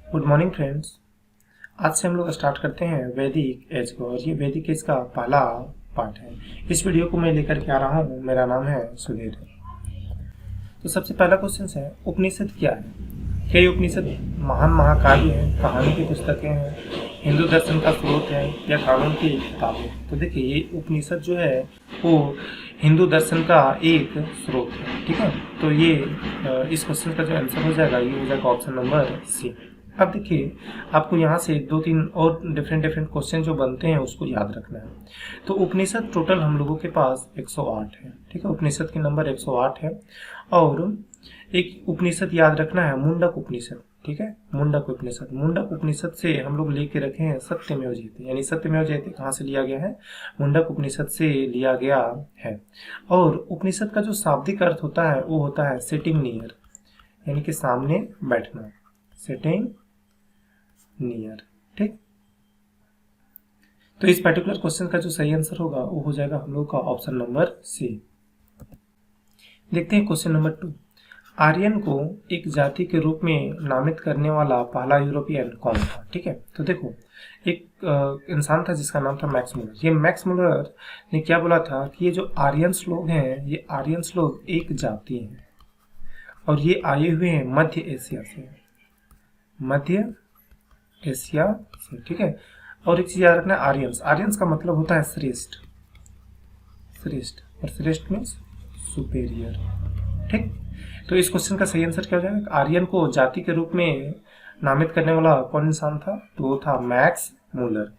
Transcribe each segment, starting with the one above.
Good morning friends. आज से हम लोग स्टार्ट करते हैं वैदिक एज को और ये वैदिक एज का पहला पार्ट है। इस वीडियो को मैं लेकर के आ रहा हूँ। मेरा नाम है सुधीर। तो सबसे पहला क्वेश्चन है, उपनिषद क्या है? क्या ये उपनिषद महान महाकाव्य है, कहानी की पुस्तकें हैं, हिंदू दर्शन का स्रोत है या कानून की किताब है? तो देखिए, ये उपनिषद जो है वो हिंदू दर्शन का एक स्रोत है। ठीक है, तो ये इस क्वेश्चन का जो आंसर हो जाएगा ये हो जाएगा ऑप्शन नंबर सी। अब देखिए, आपको यहाँ से दो तीन और डिफरेंट क्वेश्चन जो बनते हैं उसको याद रखना है। तो उपनिषद टोटल हम लोगों के पास 108 है। ठीक है, उपनिषद की नंबर 108 है। और एक उपनिषद याद रखना है, मुंडक उपनिषद। ठीक है, मुंडक उपनिषद। मुंडक उपनिषद से हम लोग लेके रखे हैं सत्यमेव जयते, यानी सत्यमेव जयते कहाँ से लिया गया है? मुंडक उपनिषद से लिया गया है। और उपनिषद का जो शाब्दिक अर्थ होता है वो होता है सिटिंग नियर, यानी कि सामने बैठना, सिटिंग नियर। ठीक, तो इस पर्टिकुलर क्वेश्चन का जो सही आंसर होगा वो हो जाएगा हम लोग का ऑप्शन नंबर सी। देखते हैं क्वेश्चन नंबर 2। आर्यन को एक जाति के रूप में नामित करने वाला पहला यूरोपियन कौन था? ठीक है, तो देखो, एक इंसान था जिसका नाम था मैक्स मुलर। ये मैक्स मुलर ने क्या बोला था कि ये जो आर्यंस लोग हैं, ये आर्यंस लोग एक जाति हैं और ये आए हुए हैं मध्य एशिया से, मध्य एशिया से। ठीक है, और एक चीज याद रखना, आर्यंस, आर्यंस का मतलब होता है श्रेष्ठ, श्रेष्ठ, और श्रेष्ठ मीन्स सुपेरियर। ठीक, तो इस क्वेश्चन का सही आंसर क्या हो जाएगा? आर्यन को जाति के रूप में नामित करने वाला कौन इंसान था? तो वो था मैक्स मुलर।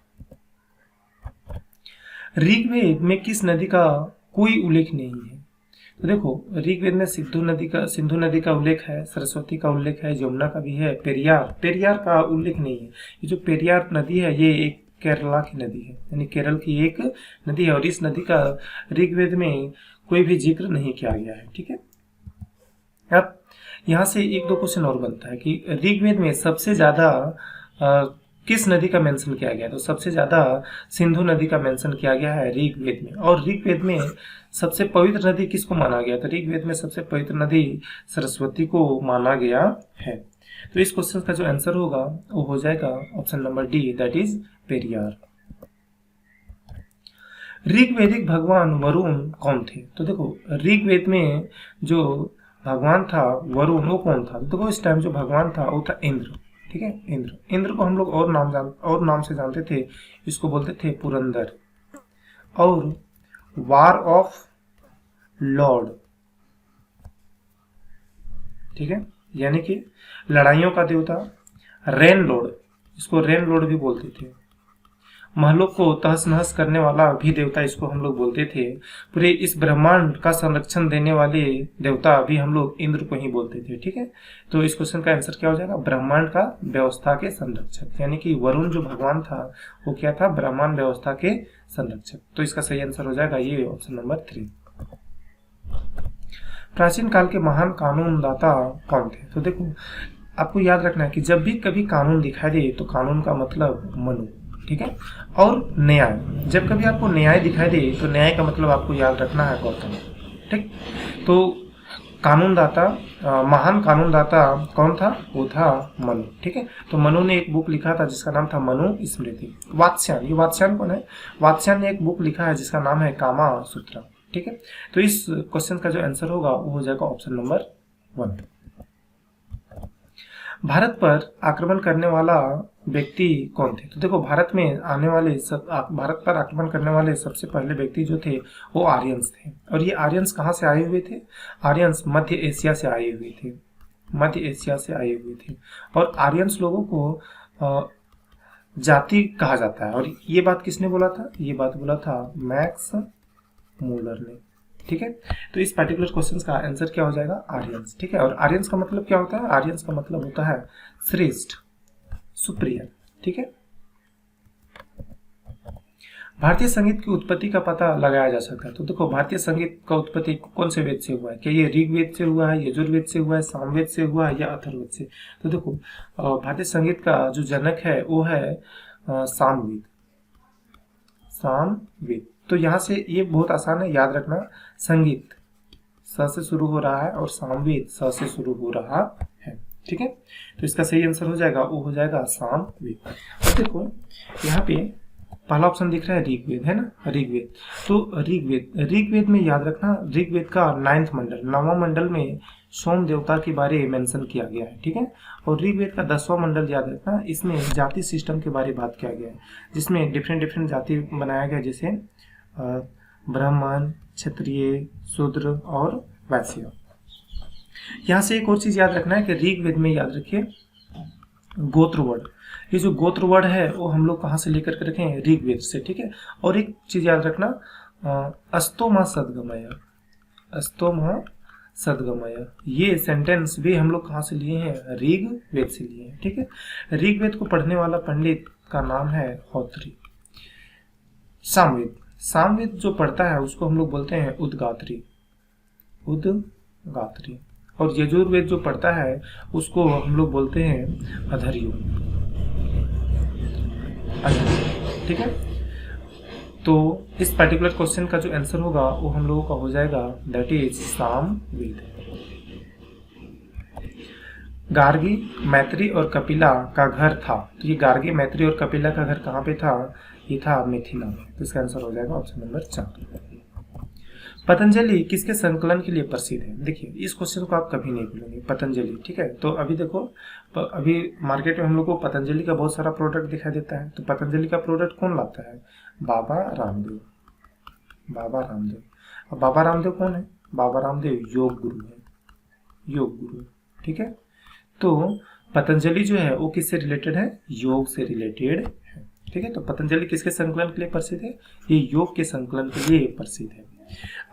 ऋग्वेद में किस नदी का कोई उल्लेख नहीं है? तो देखो, ऋग्वेद में सिंधु नदी का उल्लेख है, सरस्वती का उल्लेख है, यमुना का भी है, पेरियार का उल्लेख नहीं है। ये जो पेरियार नदी है ये एक केरला की नदी है, यानी केरल की एक नदी है और इस नदी का ऋग्वेद में कोई भी जिक्र नहीं किया गया है। ठीक है, अब यहाँ से एक दो क्वेश्चन और बनता है कि ऋग्वेद में सबसे ज्यादा किस नदी का मेंशन किया गया? तो सबसे ज्यादा सिंधु नदी का मेंशन किया गया है ऋग्वेद में। और ऋग्वेद में सबसे पवित्र नदी किसको माना गया? तो ऋग्वेद में सबसे पवित्र नदी सरस्वती को माना गया है। तो इस क्वेश्चन का जो आंसर होगा वो हो जाएगा option number D, that is Periyar. ऋग्वेदिक भगवान वरुण कौन थे? तो देखो, ऋग्वेद में जो भगवान था वरुण, वो कौन था? देखो, इस टाइम जो भगवान था वो था इंद्र। ठीक है, इंद्र को हम लोग और नाम से जानते थे, इसको बोलते थे पुरंदर। और वार ऑफ लॉर्ड, ठीक है, यानी कि लड़ाइयों का देवता। रेन लॉर्ड, इसको रेन लॉर्ड भी बोलते थे। महलों को तहस नहस करने वाला भी देवता इसको हम लोग बोलते थे। पूरे इस ब्रह्मांड का संरक्षण देने वाले देवता भी हम लोग इंद्र को ही बोलते थे। ठीक है, तो इस क्वेश्चन का आंसर क्या हो जाएगा? ब्रह्मांड का व्यवस्था के संरक्षक, यानी कि वरुण जो भगवान था वो क्या था? ब्रह्मांड व्यवस्था के संरक्षक। तो इसका सही आंसर हो जाएगा ये ऑप्शन नंबर 3। प्राचीन काल के महान कानूनदाता कौन थे? तो देखो, आपको याद रखना है कि जब भी कभी कानून दिखाई दे तो कानून का मतलब मनु। ठीक है, और न्याय, जब कभी आपको न्याय दिखाई दे तो न्याय का मतलब आपको याद रखना है गौतम। ठीक, तो कानूनदाता, महान कानूनदाता कौन था? वो था मनु। ठीक है, तो मनु ने एक बुक लिखा था जिसका नाम था मनु स्मृति। वात्स्यायन, ये वात्स्यायन कौन है? वात्स्यायन ने एक बुक लिखा है जिसका नाम है कामा सूत्र। ठीक है, तो इस क्वेश्चन का जो आंसर होगा वो हो जाएगा ऑप्शन नंबर 1। भारत पर आक्रमण करने वाला व्यक्ति कौन थे? तो देखो, भारत पर आक्रमण करने वाले सबसे पहले व्यक्ति जो थे वो आर्यंस थे। और ये आर्यंस कहाँ से आए हुए थे? आर्यंस मध्य एशिया से आए हुए थे, मध्य एशिया से आए हुए थे। और आर्यंस लोगों को जाति कहा जाता है। और ये बात किसने बोला था? ये बात बोला था मैक्स मुलर ने। ठीक है, तो इस पर्टिकुलर क्वेश्चन का आंसर क्या हो जाएगा? आर्यंस। ठीक है, और आर्यंस का मतलब क्या होता है? आर्यंस का मतलब होता है श्रेष्ठ, सुप्रियर। ठीक है, भारतीय संगीत की उत्पत्ति का पता लगाया जा सकता है। तो देखो, भारतीय संगीत का उत्पत्ति कौन से वेद से हुआ है? क्या ये ऋग्वेद से हुआ है, यजुर्वेद से हुआ है, सामवेद से हुआ है या अथर्ववेद से? तो देखो, भारतीय संगीत का जो जनक है वो है सामवेद, सामवेद। तो यहाँ से ये बहुत आसान है, याद रखना, संगीत स से शुरू हो रहा है और सामवेद स से शुरू हो रहा है। ठीक है, तो इसका सही आंसर हो जाएगा, वो हो जाएगा सामवेद। अब देखो यहाँ पे पहला ऑप्शन दिख रहा है ऋग्वेद, है ना, ऋग्वेद। तो ऋग्वेद में याद रखना, ऋग्वेद का 9वां मंडल, 9वां मंडल में सोम देवता के बारे में मेंशन किया गया है, ठीक है। और ऋग्वेद का 10वां मंडल याद रखना, इसमें जाति सिस्टम के बारे में बात किया गया है, जिसमें डिफरेंट जाति बनाया गया, जैसे ब्राह्मण, क्षत्रिय, शूद्र और वैश्य। यहाँ से एक और चीज याद रखना है कि ऋग्वेद में याद रखिए गोत्र वर्ड, ये जो गोत्र वर्ड है वो हम लोग कहाँ से लेकर के रखे हैं, ऋग्वेद से, ठीक है। और एक चीज याद रखना, अस्तोमा सद्गमय, अस्तोमा सद्गमय, ये सेंटेंस भी हम लोग कहाँ से लिए हैं, ऋग्वेद से लिए हैं, ठीक है। ऋग्वेद को पढ़ने वाला पंडित का नाम है होत्री। सामवेद, सामवेद जो पढ़ता है उसको हम लोग बोलते हैं उद्गात्री, उद्गात्री। और यजुर्वेद जो पढ़ता है उसको हम लोग बोलते हैं अधर्यु, ठीक है। तो इस पर्टिकुलर क्वेश्चन का जो आंसर होगा वो हम लोगों का हो जाएगा दैट इज सामवेद। गार्गी, मैत्री और कपिला का घर था, तो ये गार्गी, मैत्री और कपिला का घर कहाँ पे था, ये था मिथिला में, तो इसका आंसर हो जाएगा ऑप्शन नंबर 4। पतंजलि किसके संकलन के लिए प्रसिद्ध है? देखिए इस क्वेश्चन को आप कभी नहीं भूलेंगे, पतंजलि, ठीक है। तो अभी देखो, अभी मार्केट में हम लोग को पतंजलि का बहुत सारा प्रोडक्ट दिखाई देता है, तो पतंजलि का प्रोडक्ट कौन लाता है, बाबा रामदेव, बाबा रामदेव। अब बाबा रामदेव कौन है, बाबा रामदेव योग गुरु है, योग गुरु, ठीक है। तो पतंजलि जो है वो किससे रिलेटेड है, योग से रिलेटेड है, ठीक है। तो पतंजलि किसके संकलन के लिए प्रसिद्ध है, ये योग के संकलन के लिए प्रसिद्ध है।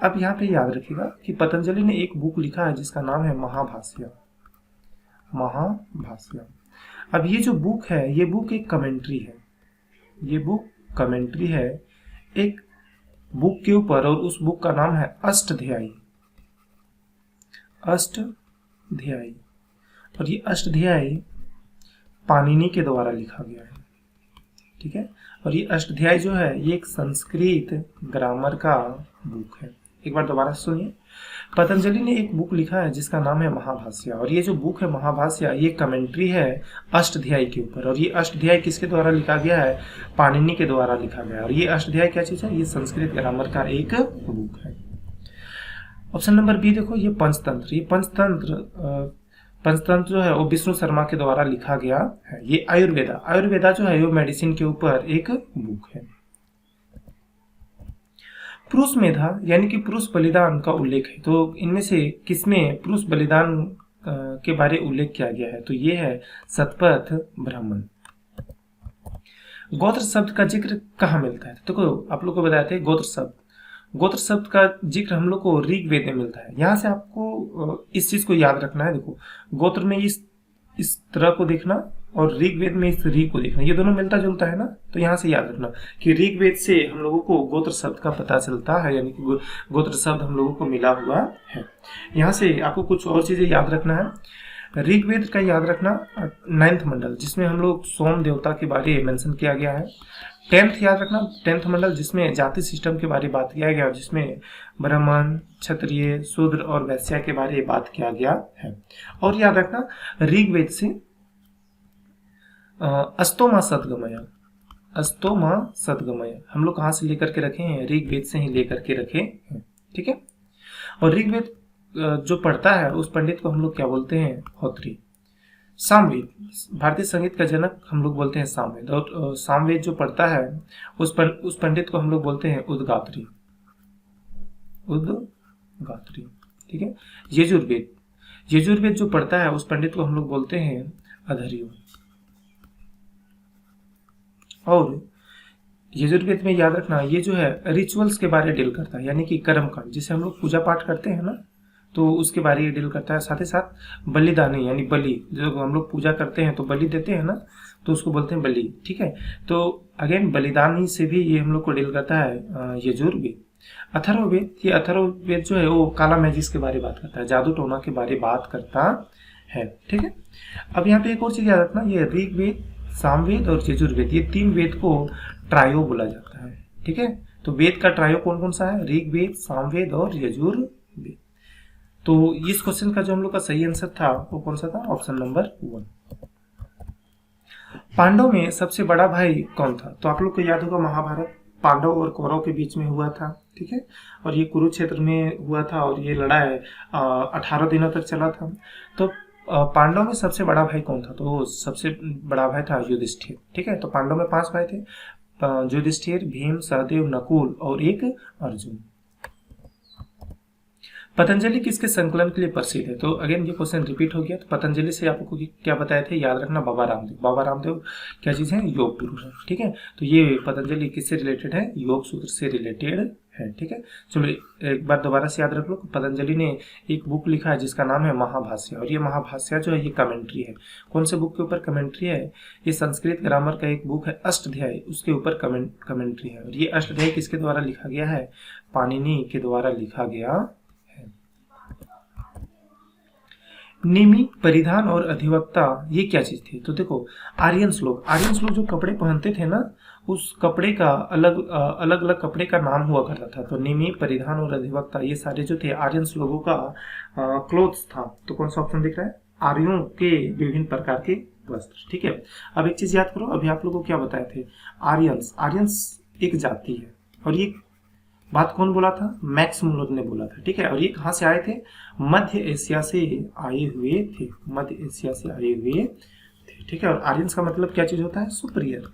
अब यहाँ पे याद रखिएगा कि पतंजलि ने एक बुक लिखा है जिसका नाम है महाभाष्य, महाभाष्य। अब ये जो बुक है, ये बुक एक कमेंट्री है, ये बुक कमेंट्री है एक बुक के ऊपर, और उस बुक का नाम है अष्टध्यायी, अष्टध्यायी। और ये अष्टध्यायी पाणिनि के द्वारा लिखा गया है, ठीक है। और ये अष्टध्यायी जो है ये एक संस्कृत ग्रामर का बुक है। एक बार दोबारा सुनिए, पतंजलि ने एक बुक लिखा है जिसका नाम है महाभाष्य, और ये जो बुक है महाभाष्य ये कमेंट्री है अष्टध्यायी के ऊपर। और ये अष्टध्यायी किसके द्वारा लिखा गया है, पाणिनि के द्वारा लिखा गया है। और ये अष्टध्यायी क्या चीज है, ये संस्कृत ग्रामर का एक बुक है। ऑप्शन नंबर बी देखो, ये पंचतंत्र, ये पंचतंत्र जो है वो विष्णु शर्मा के द्वारा लिखा गया है। ये आयुर्वेदा, आयुर्वेदा जो है वो मेडिसिन के ऊपर एक बुक है। पुरुष मेधा यानी कि पुरुष बलिदान का उल्लेख है, तो इनमें से किसमें पुरुष बलिदान के बारे उल्लेख किया गया है, तो ये है शतपथ ब्राह्मण। गोत्र शब्द का जिक्र कहाँ मिलता है, तो आप लोग को बताए थे गोत्र शब्द का जिक्र हम लोग को ऋग्वेद में मिलता है। यहाँ से आपको इस चीज को याद रखना है, देखो गोत्र में इस तरह को देखना और ऋग्वेद में इस री को देखना, ये दोनों मिलता जुलता है ना। तो यहाँ से याद रखना कि ऋग्वेद से हम लोगों को गोत्र शब्द का पता चलता है, यानी कि गोत्र शब्द हम लोगों को मिला हुआ है। यहाँ से आपको कुछ और चीजें याद रखना है। ऋग्वेद का याद रखना 9वां मंडल, जिसमें हम लोग सोम देवता के बारे में मेंशन किया गया है। 10th याद रखना, 10th मंडल जिसमें जाति सिस्टम के बारे में बात किया गया, जिसमें ब्राह्मण, क्षत्रिय, शूद्र और वैश्य के बारे में बात किया गया है। और याद रखना ऋग्वेद से अस्तोमा सद्गमय, अस्तोमा सद्गमय हम लोग कहाँ से लेकर के रखे हैं, ऋग्वेद से ही लेकर के रखे हैं, ठीक है। और ऋग्वेद जो पढ़ता है उस पंडित को हम लोग क्या बोलते हैं, होत्री। सामवेद, भारतीय संगीत का जनक हम लोग बोलते हैं सामवेद, और सामवेद जो पढ़ता है उस पंडित को हम लोग बोलते हैं उद्गात्री, उद्गात्री, ठीक है। यजुर्वेद, यजुर्वेद जो पढ़ता है उस पंडित को हम लोग बोलते हैं अधर्यु। और यजुर्वेद में याद रखना ये जो है रिचुअल्स के बारे में डील करता है, यानी कि कर्मकांड, जिसे हम लोग पूजा पाठ करते हैं ना, तो उसके बारे में डील करता है। साथ ही साथ बलिदानी यानी बलि, जो हम लोग पूजा करते हैं तो बलि देते हैं ना, तो उसको बोलते हैं बलि, ठीक है। तो अगेन बलिदानी से भी ये हम लोग को डील करता है यजुर्वेद। अथर्ववेद, ये अथर्ववेद जो है वो काला मैजिक के बारे में बात करता है, जादू टोना के बारे में बात करता है, ठीक है। अब यहाँ पे एक और चीज याद रखना, ये ऋग्वेद, सामवेद और यजुर्वेद, ये 3 वेद को ट्रायो बोला जाता है, ठीक है। तो वेद का ट्रायो कौन कौन सा है, ऋग्वेद, सामवेद और यजुर्वेद। तो इस क्वेश्चन का जो हम लोग का सही आंसर था वो कौन सा था? Option number 1। पांडव में सबसे बड़ा भाई कौन था? तो आप लोग को याद होगा महाभारत पांडव और कौरव के बीच में हुआ था, ठीक है। और ये कुरुक्षेत्र में हुआ था और ये लड़ाई 18 दिनों तक चला था। तो पांडव में सबसे बड़ा भाई कौन था? तो सबसे बड़ा भाई था युधिष्ठिर, ठीक है। तो पांडव में 5 भाई थे, युधिष्ठिर, भीम, सहदेव, नकुल और एक अर्जुन। पतंजलि किसके संकलन के लिए प्रसिद्ध है? तो अगेन ये क्वेश्चन रिपीट हो गया। तो पतंजलि से आपको क्या बताए थे? याद रखना, बाबा रामदेव। बाबा रामदेव क्या चीज है? योग गुरु है, ठीक है। तो ये पतंजलि किससे रिलेटेड है? योग सूत्र से रिलेटेड है, ठीक है। चलो एक बार दोबारा से याद रख लो, पतंजलि ने एक बुक लिखा है जिसका नाम है महाभाष्य, और ये महाभाष्य जो है ये कमेंट्री है। कौन से बुक के ऊपर कमेंट्री है? ये संस्कृत ग्रामर का एक बुक है अष्टाध्यायी, उसके ऊपर कमेंट्री है। और ये अष्टाध्यायी किसके द्वारा लिखा गया है? पाणिनि के द्वारा लिखा गया। निमि, परिधान और अधिवक्ता ये क्या चीज थी? तो देखो आर्यंस लोग जो कपड़े पहनते थे ना, उस कपड़े का अलग अलग कपड़े का नाम हुआ करता था। तो निमि, परिधान और अधिवक्ता ये सारे जो थे आर्यंस लोगों का क्लोथ्स था। तो कौन सा ऑप्शन दिख रहा है? आर्यों के विभिन्न प्रकार के वस्त्र, ठीक है। अब एक चीज याद करो, अभी आप लोगों को क्या बताए थे? आर्यंस एक जाति है, और ये बात कौन बोला था? मैक्स मुलर ने बोला था, ठीक है। और ये कहाँ से आए थे? मध्य एशिया से आए हुए थे, मध्य एशिया से आए हुए थे, ठीक है। और आर्यंस का मतलब क्या चीज होता है? सुपीरियर।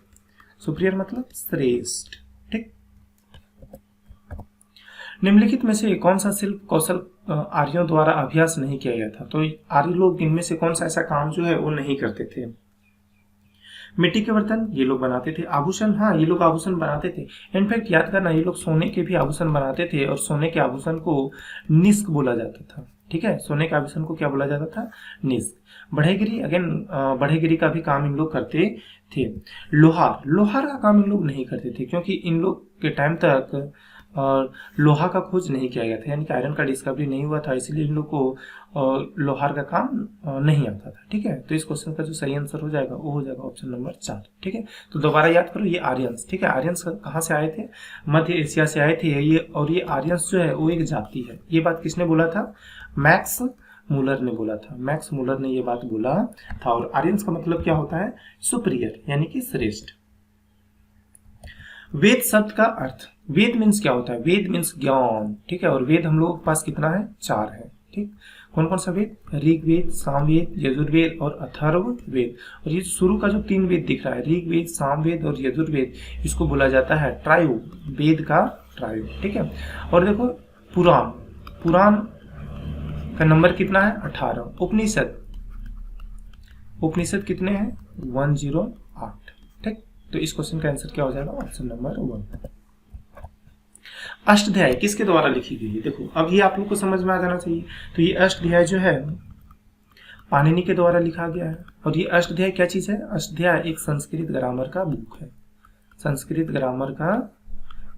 सुपीरियर मतलब श्रेष्ठ, ठीक। निम्नलिखित में से कौन सा शिल्प कौशल आर्यों द्वारा अभ्यास नहीं किया गया था? तो आर्य लोग इनमें से कौन सा ऐसा काम जो है वो नहीं करते थे? मिट्टी के बर्तन ये लोग बनाते थे। आभूषण, हाँ ये लोग आभूषण बनाते थे। इनफैक्ट याद करना, ये लोग सोने के भी आभूषण बनाते थे, और सोने के आभूषण को निस्क बोला जाता था, ठीक है। सोने के आभूषण को क्या बोला जाता था? निस्क। बढ़ईगिरी, अगेन बढ़ईगिरी का भी काम इन लोग करते थे। लोहार का काम इन लोग नहीं करते थे, क्योंकि इन लोग के टाइम तक लोहा का खोज नहीं किया गया था, यानी कि आयरन का डिस्कवरी नहीं हुआ था, इसलिए इन लोग को लोहार का काम नहीं आता था, ठीक है। तो इस क्वेश्चन का जो सही आंसर हो जाएगा वो हो जाएगा ऑप्शन नंबर 4, ठीक है। तो दोबारा याद करो, ये आर्यंस, ठीक है। आर्यंस कहाँ से आए थे? मध्य एशिया से आए थे ये। और ये आर्यंस जो है वो एक जाति है। ये बात किसने बोला था? मैक्स मुलर ने बोला था। मैक्स मुलर ने ये बात बोला था। और आर्यंस का मतलब क्या होता है? सुपीरियर, यानी कि श्रेष्ठ। वेद शब्द का अर्थ, वेद मीन्स क्या होता है? वेद मीन्स ज्ञान, ठीक है। और वेद हम लोगों के पास कितना है? 4 है, ठीक। कौन कौन सा वेद? ऋग्वेद, सामवेद, यजुर्वेद और अथर्ववेद। और ये शुरू का जो 3 वेद दिख रहा है, ऋग्वेद, सामवेद और यजुर्वेद, इसको बोला जाता है ट्रायु, वेद का ट्रायु, ठीक है। और देखो पुराण का नंबर कितना है? 18। उपनिषद कितने हैं? 108, ठीक। तो इस क्वेश्चन का आंसर क्या हो जाएगा? Option number 1। अष्टाध्यायी किसके द्वारा लिखी गई है? देखो अब ये आप लोग को समझ में आ जाना चाहिए। तो ये अष्टाध्यायी जो है पाणिनि के द्वारा लिखा गया है। और ये अष्टाध्यायी क्या चीज है? अष्टाध्यायी एक संस्कृत ग्रामर का बुक है, संस्कृत ग्रामर का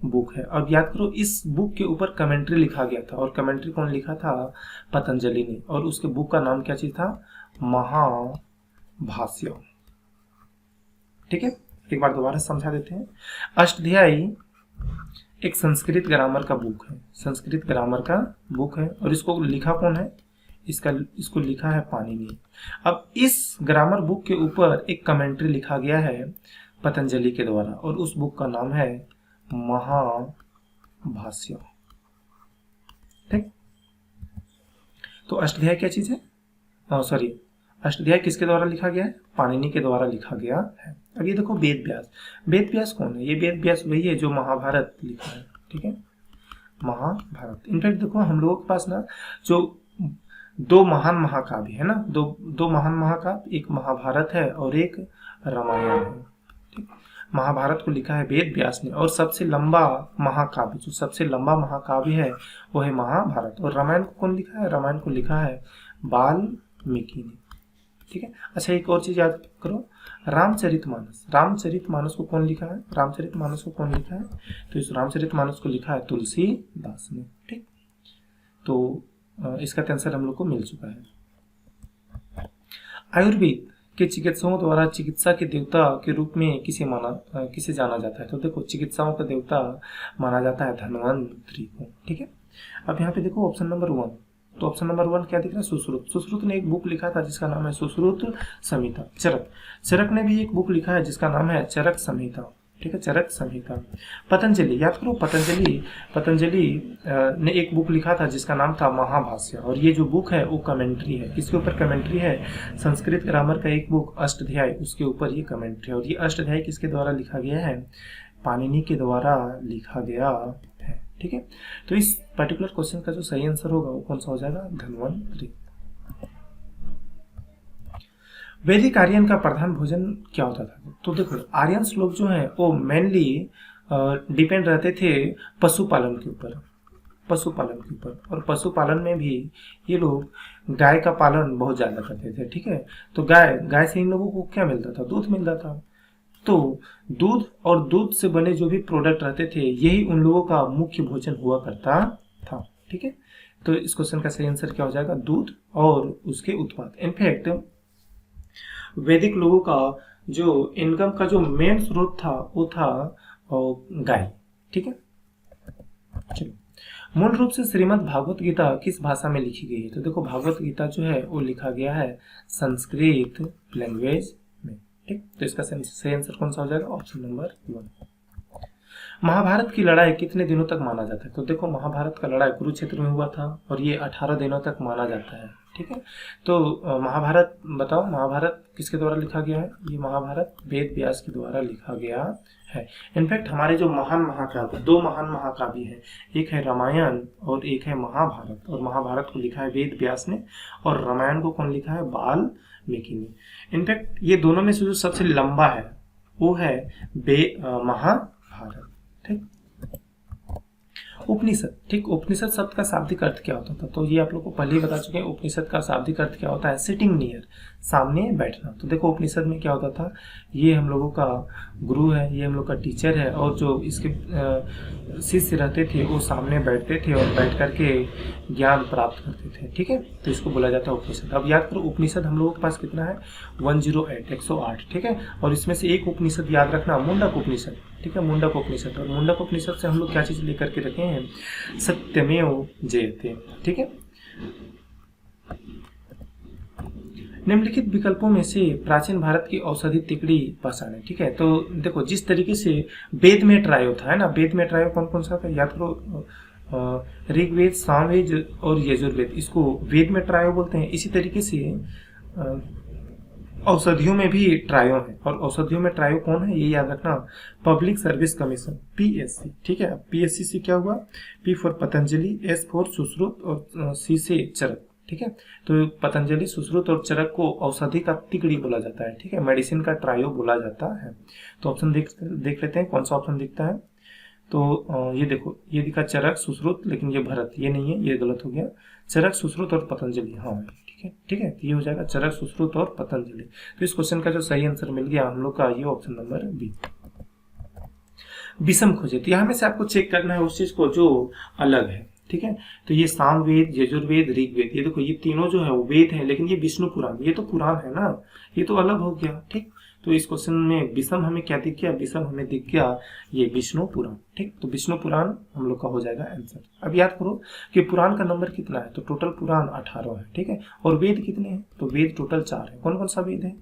बुक है। अब याद करो, इस बुक के ऊपर कमेंट्री लिखा गया था, और कमेंट्री कौन लिखा था? पतंजलि ने। और उसके बुक का नाम क्या चीज था? महाभाष्य, ठीक है। एक बार दोबारा समझा देते हैं। अष्टाध्यायी एक संस्कृत ग्रामर का बुक है, संस्कृत ग्रामर का बुक है। और इसको लिखा कौन है? इसको लिखा है पाणिनि। अब इस ग्रामर बुक के ऊपर एक कमेंट्री लिखा गया है पतंजलि के द्वारा, और उस बुक का नाम है महाभाष्य, ठीक। तो अष्टाध्यायी क्या चीज है? अष्टाध्यायी किसके द्वारा लिखा गया है? पाणिनि के द्वारा लिखा गया है। अब ये देखो वेद व्यास कौन है? ये वेद व्यास वही है जो महाभारत लिखा है, ठीक है, महाभारत। इनफैक्ट देखो हम लोगों के पास ना जो 2 महान महाकाव्य है ना, दो महान महाकाव्य, एक महाभारत है और एक रामायण है, ठीक। महाभारत को लिखा है वेद व्यास ने, और सबसे लंबा महाकाव्य, जो सबसे लंबा महाकाव्य है वो है महाभारत। और रामायण को कौन लिखा है? रामायण को लिखा है वाल्मीकि ने, ठीक है। अच्छा एक और चीज याद करो, रामचरितमानस को कौन लिखा है? रामचरितमानस को कौन लिखा है? तो इस रामचरितमानस को लिखा है तुलसीदास ने, ठीक। तो इसका आंसर हम लोग को मिल चुका है। आयुर्वेद के चिकित्सकों द्वारा चिकित्सा के देवता के रूप में किसे जाना जाता है? तो देखो चिकित्साओं का देवता माना जाता है धन्वंतरि को, ठीक है। अब यहाँ पे देखो ऑप्शन नंबर 1, तो ऑप्शन नंबर 1 क्या दिख रहा है, सुश्रुत। सुश्रुत ने एक बुक लिखा था जिसका नाम है सुश्रुत संहिता। चरक, चरक ने भी एक बुक लिखा है जिसका नाम है चरक संहिता, ठीक है, चरक संहिता। पतंजलि, याद करो, पतंजलि ने एक बुक लिखा था जिसका नाम था महाभाष्य, और ये जो बुक है वो कमेंट्री है। किसके ऊपर कमेंट्री है, संस्कृत ग्रामर का एक बुक अष्टाध्यायी, उसके ऊपर ये कमेंट्री है। और ये अष्टाध्यायी किसके द्वारा लिखा गया है, पाणिनि के द्वारा लिखा गया है, ठीक है। तो इस पर्टिकुलर क्वेश्चन का जो सही आंसर होगा वो कौन सा हो जाएगा, धन्वंतरि। वैदिक आर्यन का प्रधान भोजन क्या होता था, तो देखो आर्यंस लोग जो हैं वो मेनली डिपेंड रहते थे पशुपालन के ऊपर, पशुपालन के ऊपर। और पशुपालन में भी ये लोग गाय का पालन बहुत ज्यादा करते थे, ठीक है। तो गाय से इन लोगों को क्या मिलता था, दूध मिलता था। तो दूध और दूध से बने जो भी प्रोडक्ट रहते थे यही उन लोगों का मुख्य भोजन हुआ करता था, ठीक है। तो इस क्वेश्चन का सही आंसर क्या हो जाएगा, दूध और उसके उत्पाद। इनफैक्ट वैदिक लोगों का जो इनकम का जो मेन स्रोत था वो था गाय, ठीक है। चलो, मूल रूप से श्रीमद् भागवत गीता किस भाषा में लिखी गई है, तो देखो भागवत गीता जो है वो लिखा गया है संस्कृत लैंग्वेज में, ठीक। तो इसका सही आंसर कौन सा हो जाएगा, ऑप्शन नंबर 1। महाभारत की लड़ाई कितने दिनों तक माना जाता है, तो देखो महाभारत का लड़ाई कुरुक्षेत्र में हुआ था और ये 18 दिनों तक माना जाता है, ठीक है। तो महाभारत बताओ, महाभारत किसके द्वारा लिखा गया है, ये महाभारत वेद व्यास के द्वारा लिखा गया है। इनफैक्ट हमारे जो महान महाकाव्य, 2 महान महाकाव्य हैं, एक है रामायण और एक है महाभारत। और महाभारत को लिखा है वेद व्यास ने और रामायण को कौन लिखा है, वाल्मीकि ने। इनफैक्ट ये दोनों में से जो सबसे लंबा है वो है महाभारत, ठीक। उपनिषद, ठीक। उपनिषद शब्द का शाब्दिक अर्थ क्या होता था, तो ये आप लोग को पहले ही बता चुके हैं। उपनिषद का शाब्दिक अर्थ क्या होता है, सिटिंग नियर, सामने बैठना। तो देखो उपनिषद में क्या होता था, ये हम लोगों का गुरु है, ये हम लोग का टीचर है, और जो इसके शिष्य रहते थे वो सामने बैठते थे और बैठ करके ज्ञान प्राप्त करते थे, ठीक है। तो इसको बोला जाता है उपनिषद। अब याद करो उपनिषद हम लोगों के पास कितना है, 108, ठीक है। और इसमें से एक उपनिषद याद रखना, मुंडक उपनिषद, ठीक है, मुंडक उपनिषद। और मुंडक उपनिषद से हम लोग क्या चीज लेकर के रखे हैं, सत्यमेव जयते, ठीक है। निम्नलिखित विकल्पों में से प्राचीन भारत की औषधि तिकड़ी पहचाने, ठीक है। तो देखो जिस तरीके से वेद में ट्रायो था, है ना, वेद में ट्रायो कौन कौन सा था, याद करो, ऋग्वेद, सामवेद और यजुर्वेद, इसको वेद में ट्रायो बोलते हैं। इसी तरीके से औषधियों में भी ट्रायो है, और औषधियों में ट्रायो कौन है ये याद रखना, पब्लिक सर्विस कमीशन, पीएससी, ठीक है। पीएससी से क्या हुआ, P for Patanjali, S for Sushruta और सी से चरक, ठीक है। तो पतंजलि, सुश्रुत और चरक को औषधि का तिकड़ी बोला जाता है, ठीक है, मेडिसिन का ट्रायो बोला जाता है। तो ऑप्शन देख लेते हैं कौन सा ऑप्शन दिखता है। तो ये देखो, ये दिखा चरक सुश्रुत, लेकिन ये भरत, ये नहीं है, ये गलत हो गया। चरक सुश्रुत और पतंजलि, हाँ ठीक है, ठीक है। तो ये हो जाएगा चरक सुश्रुत और पतंजलि। तो इस क्वेश्चन का जो सही आंसर मिल गया हम लोग का, ये ऑप्शन नंबर बी। विषम खोजे, तो यहाँ में से आपको चेक करना है उस चीज को जो अलग है, ठीक है। तो ये सामवेद, यजुर्वेद, ऋग्वेद, ये देखो ये तीनों जो है वो वेद है, लेकिन ये विष्णु पुराण, ये तो पुराण है ना, ये तो अलग हो गया, ठीक। तो इस क्वेश्चन में विषम हमें क्या दिख गया, विषम हमें दिख गया ये विष्णु पुराण, ठीक। तो विष्णु पुराण हम लोग का हो जाएगा आंसर। अब याद करो कि पुराण का नंबर कितना है, तो टोटल पुराण 18 है, ठीक है। और वेद कितने हैं, तो वेद टोटल 4 है। कौन कौन सा वेद है,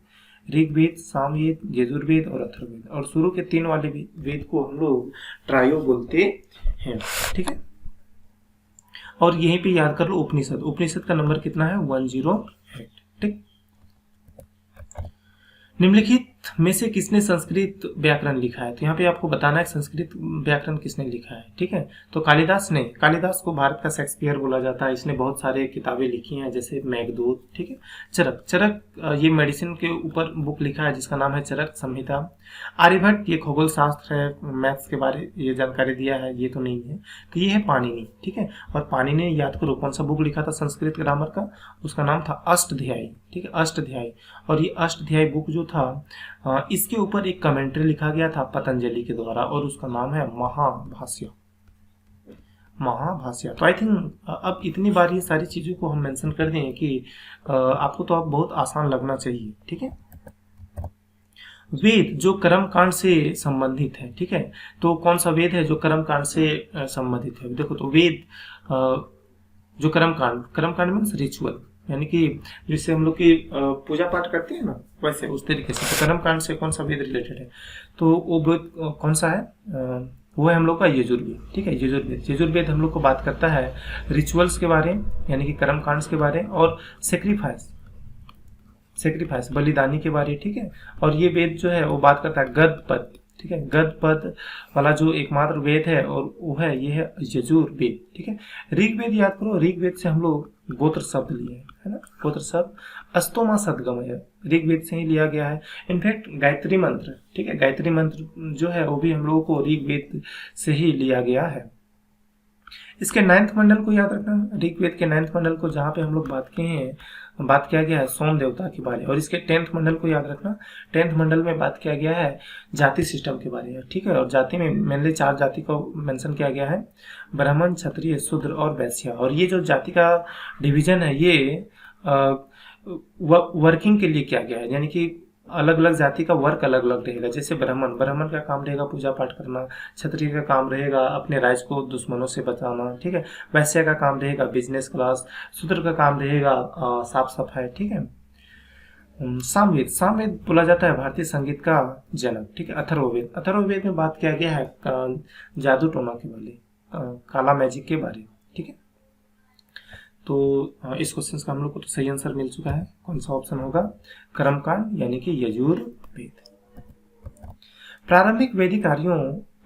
ऋग्वेद, सामवेद, यजुर्वेद और अथर्ववेद। और शुरू के 3 वाले वेद को हम लोग ट्रायो बोलते हैं, ठीक है। और यहीं पे याद कर लो उपनिषद, उपनिषद का नंबर कितना है, 108, ठीक। निम्नलिखित में से किसने संस्कृत व्याकरण लिखा है, तो यहाँ पे आपको बताना है संस्कृत व्याकरण किसने लिखा है, ठीक है। तो कालिदास ने, कालिदास को भारत का शेक्सपियर बोला जाता है। इसने बहुत सारे किताबें लिखी हैं जैसे मेघदूत, ठीक है। चरक, चरक ये मेडिसिन के ऊपर बुक लिखा है जिसका नाम है चरक संहिता। आर्यभट्ट ये खगोल शास्त्र है, मैथ्स के बारे ये जानकारी दिया है, ये तो नहीं है। तो ये है पाणिनि, ठीक है। और पाणिनि ने याद करो कौन सा बुक लिखा था संस्कृत ग्रामर का, उसका नाम था अष्टाध्यायी, ठीक है, अष्टाध्यायी। और ये अष्टाध्यायी बुक जो था इसके ऊपर एक कमेंट्री लिखा गया था पतंजलि के द्वारा और उसका नाम है महाभाष्य, महाभाष्य। तो आई थिंक अब इतनी बार ये सारी चीजों को हम मेंशन कर दें कि आपको तो अब बहुत आसान लगना चाहिए, ठीक है। वेद जो कर्म कांड से संबंधित है, ठीक है। तो कौन सा वेद है जो कर्म कांड से संबंधित है, देखो तो वेद जो कर्मकांड मीन्स रिचुअल, यानी कि जिससे हम लोग की पूजा पाठ करते हैं ना, वैसे उस तरीके से। तो कर्मकांड से कौन सा वेद रिलेटेड है, तो वो वेद कौन सा है, वो है हम लोग का यजुर्वेद। ठीक है, यजुर्वेद हम लोग को बात करता है रिचुअल्स के बारे में, यानी कि कर्मकांड के बारे में, और सेक्रीफाइस बलिदानी के बारे। ठीक है, और ये वेद जो है वो बात करता है गद पद। ठीक है, गद पद वाला जो एकमात्र वेद है और वो है, ये है यजुर्वेद। ठीक है, ऋग्वेद याद करो, ऋग्वेद से हम लोग गोत्र शब्द लिए है ना, गोत्र शब्द अस्तोमा सदगमय ऋग्वेद से ही लिया गया है। इनफैक्ट गायत्री मंत्र, ठीक है, गायत्री मंत्र जो है वो भी हम लोगों को ऋग्वेद से ही लिया गया है। इसके 9th मंडल को याद रखना, ऋग्वेद के 9th मंडल को, जहाँ पे हम लोग बात किया गया है सोम देवता के बारे। और इसके 10th मंडल को याद रखना, 10th मंडल में बात किया गया है जाति सिस्टम के बारे में। ठीक है, और जाति में मेनली 4 जाति को मेंशन किया गया है, ब्राह्मण, क्षत्रिय, शूद्र और वैश्य। और ये जो जाति का डिवीजन है ये वर्किंग के लिए किया गया है, यानी कि अलग अलग जाति का वर्क अलग अलग रहेगा। जैसे ब्राह्मण का काम रहेगा पूजा पाठ करना, क्षत्रिय का काम रहेगा अपने राज्य को दुश्मनों से बचाना। ठीक है, वैश्य का काम रहेगा बिजनेस क्लास, शूद्र का काम रहेगा साफ सफाई। ठीक है, सामवेद बोला जाता है भारतीय संगीत का जनक। ठीक है, अथर्ववेद में बात किया गया है जादू टोना के बारे, काला मैजिक के बारे। ठीक है, तो इस क्वेश्चन का हम लोग को तो सही आंसर मिल चुका है। कौन सा ऑप्शन होगा, कर्मकांड यानी कि यजुर्वेद। प्रारंभिक वैदिक आर्यों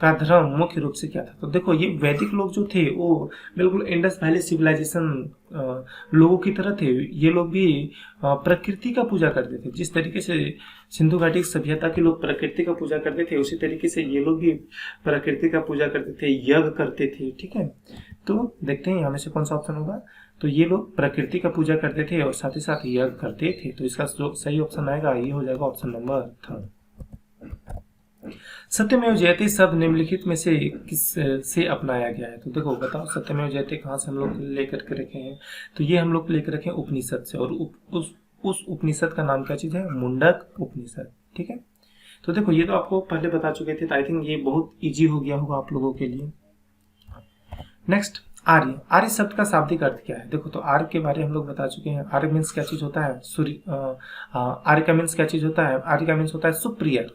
का धर्म मुख्य रूप से क्या था, तो देखो ये वैदिक लोग जो थे वो बिल्कुल इंडस वैली सिविलाइजेशन लोगों की तरह थे। ये लोग भी प्रकृति का पूजा करते थे। जिस तरीके से सिंधु घाटी सभ्यता के लोग प्रकृति का पूजा करते थे, उसी तरीके से ये लोग भी प्रकृति का पूजा करते थे, यज्ञ करते थे। ठीक है, तो देखते हैं यहाँ में से कौन सा ऑप्शन होगा। तो ये लोग प्रकृति का पूजा करते थे और साथ ही साथ यज्ञ करते थे। तो इसका जो सही ऑप्शन आएगा ये हो जाएगा ऑप्शन नंबर 3। सत्यमेव जयते शब्द निम्नलिखित में से किस से अपनाया गया है, तो देखो बताओ सत्यमेव जयते कहाँ से हम लोग लेकर के रखे हैं, तो ये हम लोग लेकर रखे हैं उपनिषद से। और उस उपनिषद का नाम क्या चीज है, मुंडक उपनिषद। ठीक है, तो देखो ये तो आपको पहले बता चुके थे, तो आई थिंक ये बहुत इजी हो गया होगा आप लोगों के लिए। नेक्स्ट, आर्य शब्द का शाब्दिक अर्थ क्या है, देखो तो आर्य के बारे में हम लोग बता चुके हैं। आर्य मीन्स क्या चीज होता है, सूर्य। आर्य का मीन्स क्या चीज होता है, आर्य का मीन्स होता है सुप्रियर।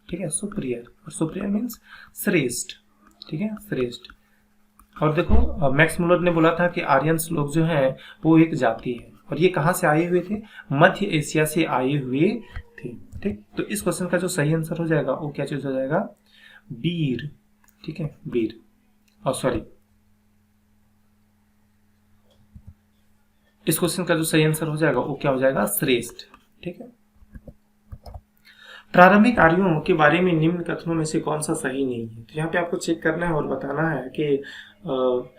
ठीक है, सुप्रियर, और सुप्रियर मीन्स श्रेष्ठ। ठीक है, श्रेष्ठ। और देखो मैक्स मुलर ने बोला था कि आर्यंस लोग जो हैं वो एक जाति है, और ये कहाँ से आए हुए थे, मध्य एशिया से आए हुए थे। ठीक, तो इस क्वेश्चन का जो सही आंसर हो जाएगा वो क्या चीज हो जाएगा, वीर। ठीक है, वीर, और सॉरी, इस क्वेश्चन का जो सही आंसर हो जाएगा वो क्या हो जाएगा, श्रेष्ठ। ठीक है, प्रारंभिक आर्यों के बारे में निम्न कथनों में से कौन सा सही नहीं है, तो यहाँ पे आपको चेक करना है और बताना है कि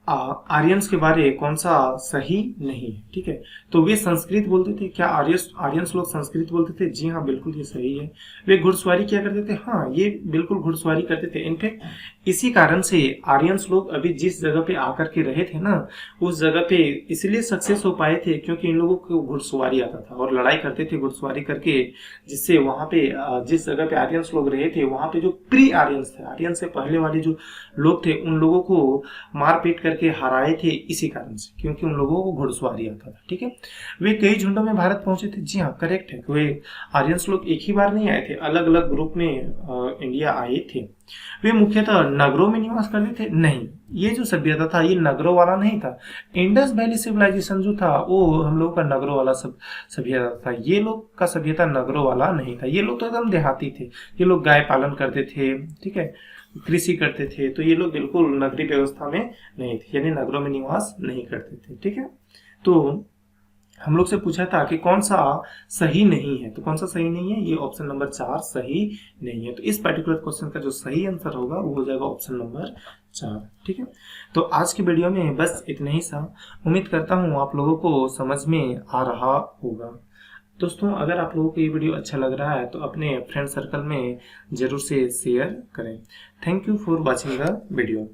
आर्यंस के बारे कौन सा सही नहीं है। ठीक है, तो वे संस्कृत बोलते थे, क्या आर्यंस लोग संस्कृत बोलते थे, जी हाँ बिल्कुल ये सही है। वे घुड़सवारी किया करते थे, हाँ ये बिल्कुल घुड़सवारी करते थे। इनफैक्ट इसी कारण से आर्यंस लोग अभी जिस जगह पे आकर के रहे थे ना, उस जगह पे इसलिए सक्सेस हो पाए थे क्योंकि इन लोगों को घुड़सवारी आता था और लड़ाई करते थे घुड़सवारी करके, जिससे वहां पे जिस जगह पे आर्यंस लोग रहे थे वहां पे जो प्री आर्यंस थे, आर्यंस से पहले वाले जो लोग थे, उन लोगों को मारपीट करके हराए थे इसी कारण से, क्योंकि उन लोगों को घुड़सवारी आता था। ठीक है, वे कई झुंडों में भारत पहुंचे थे, जी हाँ करेक्ट है। वे आर्यंस लोग एक ही बार नहीं आए थे, अलग अलग ग्रुप में इंडिया आए थे। वे मुख्यतः नगरों में निवास करते थे, नहीं ये जो सभ्यता था ये नगरों वाला नहीं था। इंडस वैली सिविलाइजेशन जो था वो हम लोगों का नगरों वाला सभ्यता था, ये लोग का सभ्यता नगरों वाला नहीं था। ये लोग तो एकदम देहाती थे, ये लोग गाय पालन करते थे, ठीक है, कृषि करते थे, तो ये लोग बिल्कुल नगरीय व्यवस्था में नहीं थे, यानी नगरों में निवास नहीं करते थे। ठीक है, तो हम लोग से पूछा था कि कौन सा सही नहीं है, तो कौन सा सही नहीं है, ये ऑप्शन नंबर 4 सही नहीं है। तो इस पर्टिकुलर क्वेश्चन का जो सही आंसर होगा वो हो जाएगा ऑप्शन नंबर 4। ठीक है, तो आज की वीडियो में बस इतना ही सा। उम्मीद करता हूँ आप लोगों को समझ में आ रहा होगा। दोस्तों अगर आप लोगों को ये वीडियो अच्छा लग रहा है तो अपने फ्रेंड सर्कल में जरूर से शेयर करें। Thank you for watching the video.